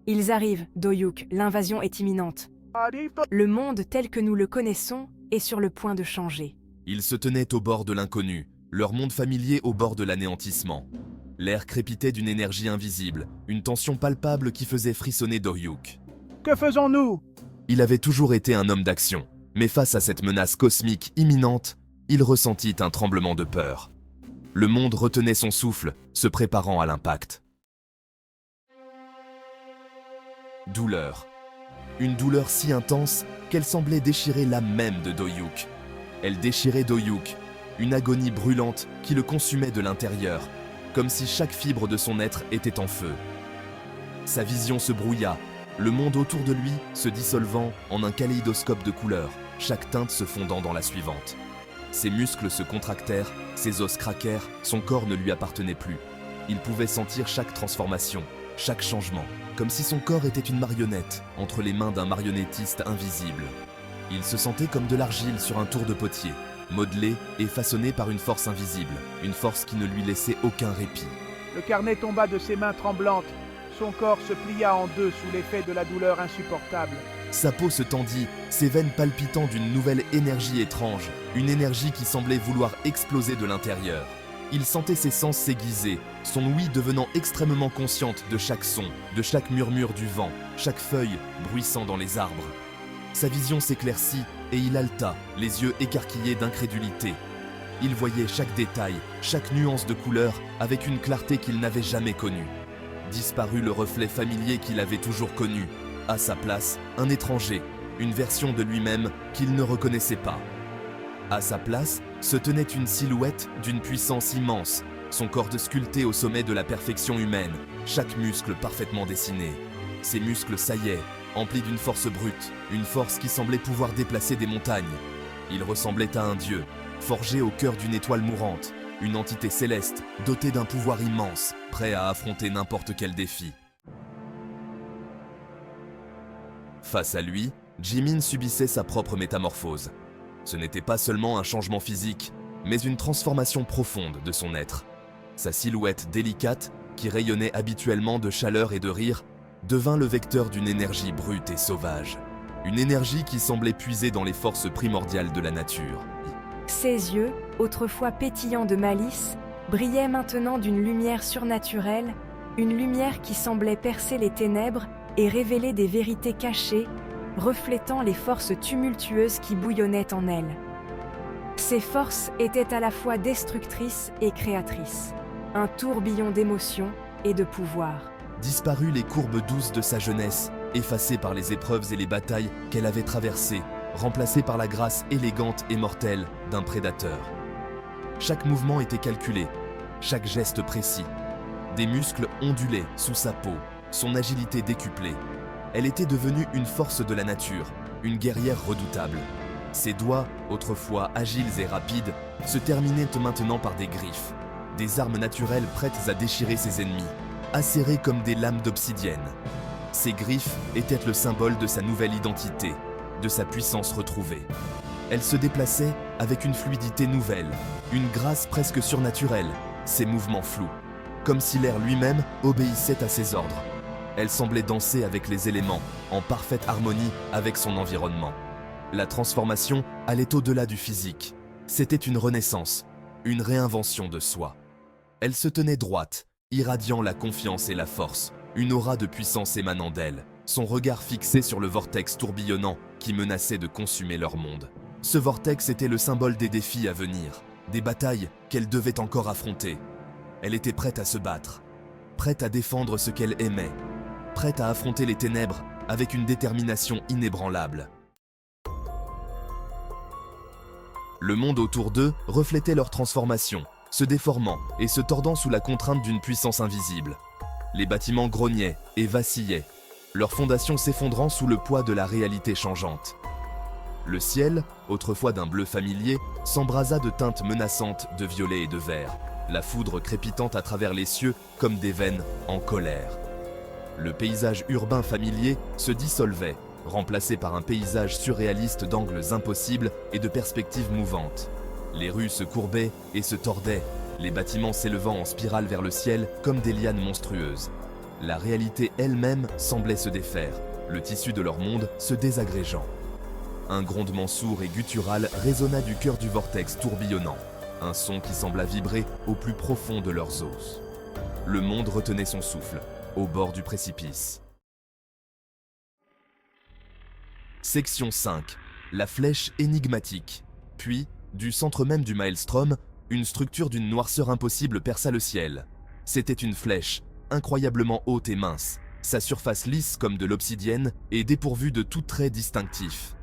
Ils arrivent, Doyuk, l'invasion est imminente. Le monde tel que nous le connaissons est sur le point de changer. Ils se tenaient au bord de l'inconnu, leur monde familier au bord de l'anéantissement. L'air crépitait d'une énergie invisible, une tension palpable qui faisait frissonner Doryuk. Que faisons-nous? Il avait toujours été un homme d'action, mais face à cette menace cosmique imminente, il ressentit un tremblement de peur. Le monde retenait son souffle, se préparant à l'impact. Douleur. Une douleur si intense qu'elle semblait déchirer l'âme même de Doyuk. Elle déchirait Doyuk, une agonie brûlante qui le consumait de l'intérieur, comme si chaque fibre de son être était en feu. Sa vision se brouilla, le monde autour de lui se dissolvant en un kaléidoscope de couleurs, chaque teinte se fondant dans la suivante. Ses muscles se contractèrent, ses os craquèrent, son corps ne lui appartenait plus. Il pouvait sentir chaque transformation, chaque changement, comme si son corps était une marionnette entre les mains d'un marionnettiste invisible. Il se sentait comme de l'argile sur un tour de potier, modelé et façonné par une force invisible, une force qui ne lui laissait aucun répit. Le carnet tomba de ses mains tremblantes. Son corps se plia en deux sous l'effet de la douleur insupportable. Sa peau se tendit, ses veines palpitant d'une nouvelle énergie étrange, une énergie qui semblait vouloir exploser de l'intérieur. Il sentait ses sens s'aiguiser, son ouïe devenant extrêmement consciente de chaque son, de chaque murmure du vent, chaque feuille bruissant dans les arbres. Sa vision s'éclaircit et il haleta, les yeux écarquillés d'incrédulité. Il voyait chaque détail, chaque nuance de couleur avec une clarté qu'il n'avait jamais connue. Disparut le reflet familier qu'il avait toujours connu. À sa place, un étranger, une version de lui-même qu'il ne reconnaissait pas. À sa place, se tenait une silhouette d'une puissance immense, son corps sculpté au sommet de la perfection humaine, chaque muscle parfaitement dessiné. Ses muscles saillaient, emplis d'une force brute, une force qui semblait pouvoir déplacer des montagnes. Il ressemblait à un dieu, forgé au cœur d'une étoile mourante, une entité céleste, dotée d'un pouvoir immense, prêt à affronter n'importe quel défi. Face à lui, Jimin subissait sa propre métamorphose. Ce n'était pas seulement un changement physique, mais une transformation profonde de son être. Sa silhouette délicate, qui rayonnait habituellement de chaleur et de rire, devint le vecteur d'une énergie brute et sauvage. Une énergie qui semblait puiser dans les forces primordiales de la nature. Ses yeux, autrefois pétillants de malice, brillaient maintenant d'une lumière surnaturelle, une lumière qui semblait percer les ténèbres et révéler des vérités cachées, reflétant les forces tumultueuses qui bouillonnaient en elle. Ces forces étaient à la fois destructrices et créatrices, un tourbillon d'émotions et de pouvoir. Disparues les courbes douces de sa jeunesse, effacées par les épreuves et les batailles qu'elle avait traversées, remplacées par la grâce élégante et mortelle d'un prédateur. Chaque mouvement était calculé, chaque geste précis. Des muscles ondulaient sous sa peau, son agilité décuplée. Elle était devenue une force de la nature, une guerrière redoutable. Ses doigts, autrefois agiles et rapides, se terminaient maintenant par des griffes, des armes naturelles prêtes à déchirer ses ennemis, acérées comme des lames d'obsidienne. Ces griffes étaient le symbole de sa nouvelle identité, de sa puissance retrouvée. Elle se déplaçait avec une fluidité nouvelle, une grâce presque surnaturelle, ses mouvements flous, comme si l'air lui-même obéissait à ses ordres. Elle semblait danser avec les éléments, en parfaite harmonie avec son environnement. La transformation allait au-delà du physique. C'était une renaissance, une réinvention de soi. Elle se tenait droite, irradiant la confiance et la force, une aura de puissance émanant d'elle, son regard fixé sur le vortex tourbillonnant qui menaçait de consumer leur monde. Ce vortex était le symbole des défis à venir, des batailles qu'elle devait encore affronter. Elle était prête à se battre, prête à défendre ce qu'elle aimait, prête à affronter les ténèbres avec une détermination inébranlable. Le monde autour d'eux reflétait leur transformation, se déformant et se tordant sous la contrainte d'une puissance invisible. Les bâtiments grognaient et vacillaient, leurs fondations s'effondrant sous le poids de la réalité changeante. Le ciel, autrefois d'un bleu familier, s'embrasa de teintes menaçantes de violet et de vert, la foudre crépitant à travers les cieux comme des veines en colère. Le paysage urbain familier se dissolvait, remplacé par un paysage surréaliste d'angles impossibles et de perspectives mouvantes. Les rues se courbaient et se tordaient, les bâtiments s'élevant en spirale vers le ciel comme des lianes monstrueuses. La réalité elle-même semblait se défaire, le tissu de leur monde se désagrégeant. Un grondement sourd et guttural résonna du cœur du vortex tourbillonnant, un son qui sembla vibrer au plus profond de leurs os. Le monde retenait son souffle, au bord du précipice. Section 5. La flèche énigmatique. Puis, du centre même du maelstrom, une structure d'une noirceur impossible perça le ciel. C'était une flèche, incroyablement haute et mince, sa surface lisse comme de l'obsidienne et dépourvue de tout trait distinctif.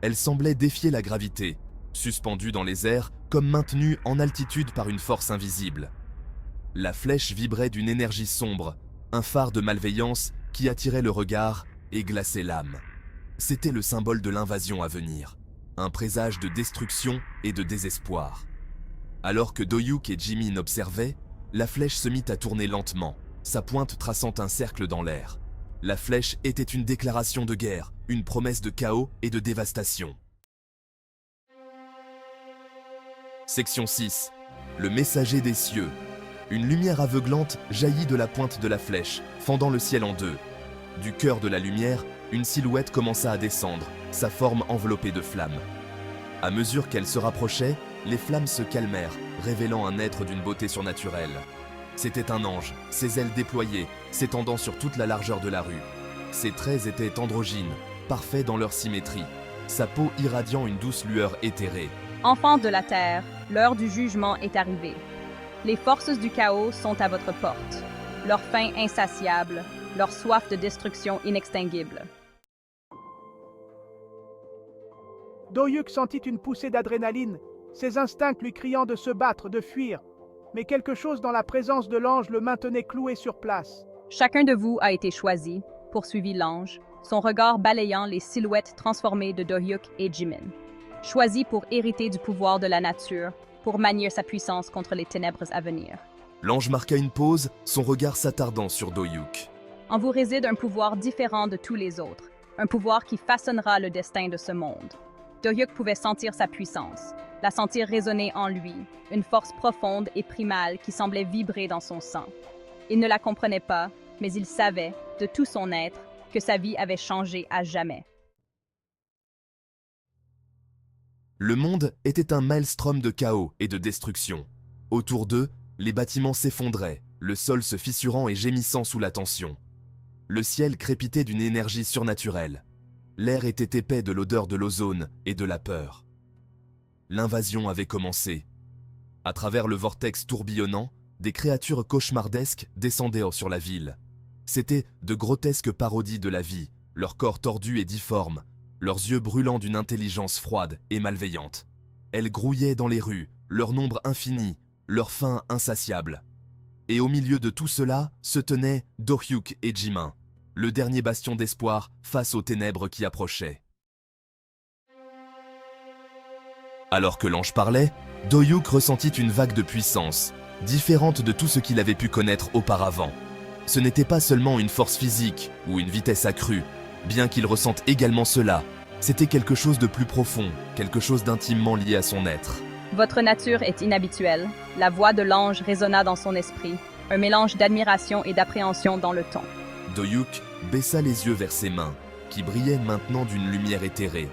Elle semblait défier la gravité, suspendue dans les airs comme maintenue en altitude par une force invisible. La flèche vibrait d'une énergie sombre, un phare de malveillance qui attirait le regard et glaçait l'âme. C'était le symbole de l'invasion à venir, un présage de destruction et de désespoir. Alors que Doyuk et Jimin observaient, la flèche se mit à tourner lentement, sa pointe traçant un cercle dans l'air. La flèche était une déclaration de guerre, une promesse de chaos et de dévastation. Section 6. Le messager des cieux. Une lumière aveuglante jaillit de la pointe de la flèche, fendant le ciel en deux. Du cœur de la lumière, une silhouette commença à descendre, sa forme enveloppée de flammes. À mesure qu'elle se rapprochait, les flammes se calmèrent, révélant un être d'une beauté surnaturelle. C'était un ange, ses ailes déployées, s'étendant sur toute la largeur de la rue. Ses traits étaient androgynes, parfaits dans leur symétrie, sa peau irradiant une douce lueur éthérée. Enfants de la terre, l'heure du jugement est arrivée. Les forces du chaos sont à votre porte, leur faim insatiable, leur soif de destruction inextinguible. Doyuk sentit une poussée d'adrénaline, ses instincts lui criant de se battre, de fuir. Mais quelque chose dans la présence de l'ange le maintenait cloué sur place. Chacun de vous a été choisi, poursuivit l'ange, son regard balayant les silhouettes transformées de Doyuk et Jimin. Choisi pour hériter du pouvoir de la nature, pour manier sa puissance contre les ténèbres à venir. L'ange marqua une pause, son regard s'attardant sur Doyuk. En vous réside un pouvoir différent de tous les autres, un pouvoir qui façonnera le destin de ce monde. Doyuk pouvait sentir sa puissance, la sentir résonner en lui, une force profonde et primale qui semblait vibrer dans son sang. Il ne la comprenait pas, mais il savait, de tout son être, que sa vie avait changé à jamais. Le monde était un maelstrom de chaos et de destruction. Autour d'eux, les bâtiments s'effondraient, le sol se fissurant et gémissant sous la tension. Le ciel crépitait d'une énergie surnaturelle. L'air était épais de l'odeur de l'ozone et de la peur. L'invasion avait commencé. À travers le vortex tourbillonnant, des créatures cauchemardesques descendaient sur la ville. C'étaient de grotesques parodies de la vie, leurs corps tordus et difformes, leurs yeux brûlants d'une intelligence froide et malveillante. Elles grouillaient dans les rues, leur nombre infini, leur faim insatiable. Et au milieu de tout cela se tenaient Doyuk et Jimin, le dernier bastion d'espoir face aux ténèbres qui approchaient. Alors que l'ange parlait, Doyuk ressentit une vague de puissance, différente de tout ce qu'il avait pu connaître auparavant. Ce n'était pas seulement une force physique ou une vitesse accrue, bien qu'il ressente également cela, c'était quelque chose de plus profond, quelque chose d'intimement lié à son être. Votre nature est inhabituelle. La voix de l'ange résonna dans son esprit, un mélange d'admiration et d'appréhension dans le ton. Doyuk baissa les yeux vers ses mains, qui brillaient maintenant d'une lumière éthérée.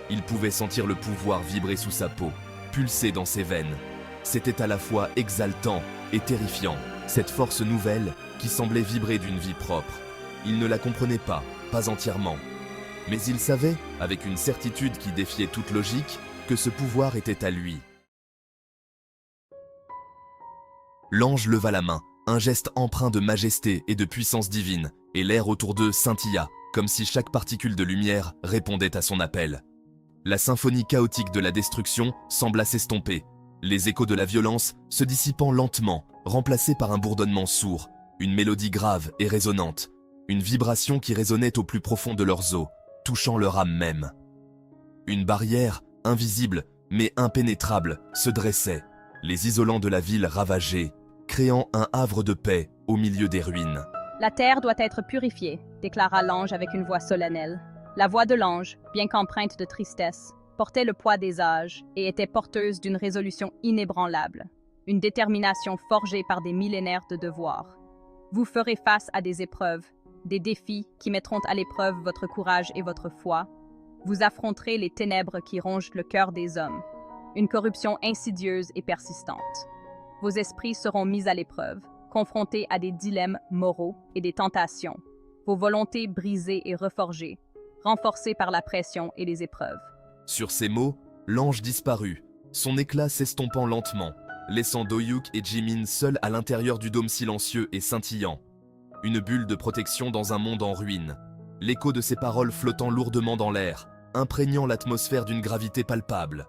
Il pouvait sentir le pouvoir vibrer sous sa peau, pulser dans ses veines. C'était à la fois exaltant et terrifiant, cette force nouvelle qui semblait vibrer d'une vie propre. Il ne la comprenait pas entièrement. Mais il savait, avec une certitude qui défiait toute logique, que ce pouvoir était à lui. L'ange leva la main, un geste empreint de majesté et de puissance divine, et l'air autour d'eux scintilla, comme si chaque particule de lumière répondait à son appel. La symphonie chaotique de la destruction sembla s'estomper, les échos de la violence se dissipant lentement, remplacés par un bourdonnement sourd, une mélodie grave et résonnante, une vibration qui résonnait au plus profond de leurs os, touchant leur âme même. Une barrière, invisible mais impénétrable, se dressait, les isolant de la ville ravagée, créant un havre de paix au milieu des ruines. La terre doit être purifiée, déclara l'ange avec une voix solennelle. La voix de l'ange, bien qu'empreinte de tristesse, portait le poids des âges et était porteuse d'une résolution inébranlable, une détermination forgée par des millénaires de devoirs. Vous ferez face à des épreuves, des défis qui mettront à l'épreuve votre courage et votre foi. Vous affronterez les ténèbres qui rongent le cœur des hommes, une corruption insidieuse et persistante. Vos esprits seront mis à l'épreuve, confrontés à des dilemmes moraux et des tentations, vos volontés brisées et reforgées, renforcées par la pression et les épreuves. Sur ces mots, l'ange disparut, son éclat s'estompant lentement, laissant Do-hyuk et Jimin seuls à l'intérieur du dôme silencieux et scintillant. Une bulle de protection dans un monde en ruine. L'écho de ses paroles flottant lourdement dans l'air, imprégnant l'atmosphère d'une gravité palpable.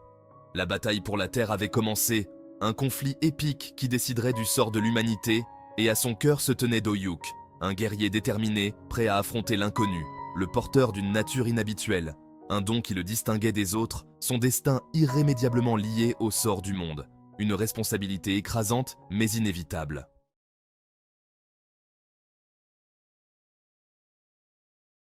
La bataille pour la Terre avait commencé, un conflit épique qui déciderait du sort de l'humanité, et à son cœur se tenait Do-hyuk, un guerrier déterminé, prêt à affronter l'inconnu, le porteur d'une nature inhabituelle, un don qui le distinguait des autres, son destin irrémédiablement lié au sort du monde, une responsabilité écrasante mais inévitable.